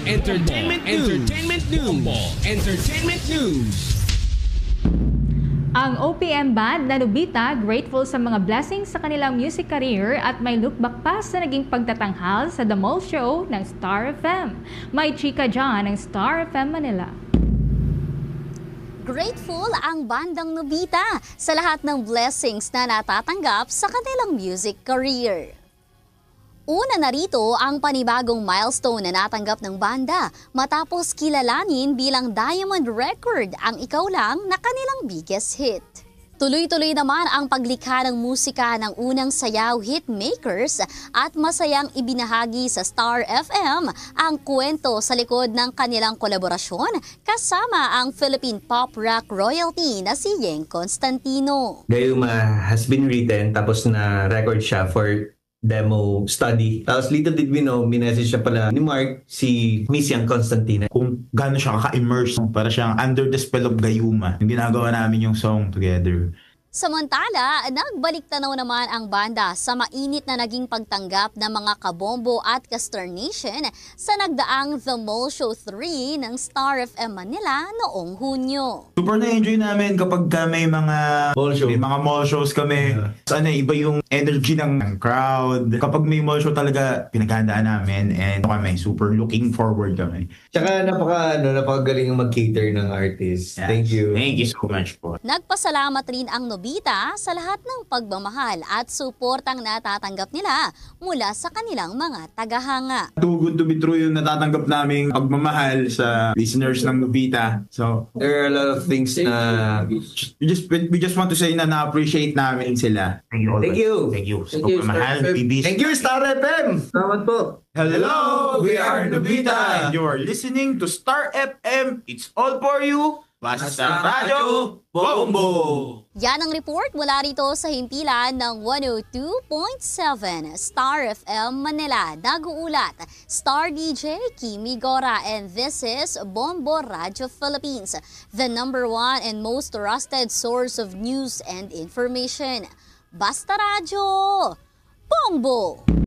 Entertainment News. Ang OPM band na Nobita grateful sa mga blessings sa kanilang music career at may look back pa sa naging pagtatanghal sa The Mall Show ng Star FM. May chika dyan ng Star FM Manila. Grateful ang bandang Nobita sa lahat ng blessings na natatanggap sa kanilang music career. Una na rito ang panibagong milestone na natanggap ng banda matapos kilalanin bilang Diamond Record ang Ikaw Lang na kanilang biggest hit. Tuloy-tuloy naman ang paglikha ng musika ng unang sayaw hitmakers at masayang ibinahagi sa Star FM ang kwento sa likod ng kanilang kolaborasyon kasama ang Philippine pop rock royalty na si Yeng Constantino. Gayuma has been written tapos na record siya for demo study. Tapos little did we know, minessage siya pala ni Mark si Miss Yeng Constantino. Kung gaano siya kaka-immerse, para siyang under the spell of Gayuma. Yung ginagawa namin yung song together. Samantala, nagbalik tanaw naman ang banda sa mainit na naging pagtanggap ng mga kabombo at ka-Star Nation sa nagdaang The Mall Show 3 ng Star FM Manila noong Hunyo. Super na-enjoy namin kapag may mga Mall show. May mga mall shows kami. Sana iba yung energy ng crowd. Kapag may mall show talaga, pinaghandaan namin and kami super looking forward kami. Tsaka napakagaling ang mag-cater ng artist. Yeah. Thank you. Thank you so much po. Nagpasalamat rin ang Nobita sa lahat ng pagmamahal at suportang natatanggap nila mula sa kanilang mga tagahanga. Too good to be true yung natatanggap naming pagmamahal sa listeners ng Nobita. So, There are a lot of things na... we just want to say na na-appreciate namin sila. Thank you. Thank you. Thank you. Thank you, Pagmamahal, Star FM. babies. Thank you, Star FM! Salamat po. Hello, we are Nobita. And you are listening to Star FM. It's all for you. Basta Radio Bombo. Yan ang report mula rito sa himpilan ng 102.7 Star FM Manila. Nag-uulat, Star DJ Kimi Gora, and this is Bombo Radio Philippines, the #1 and most trusted source of news and information. Basta Radio Bombo!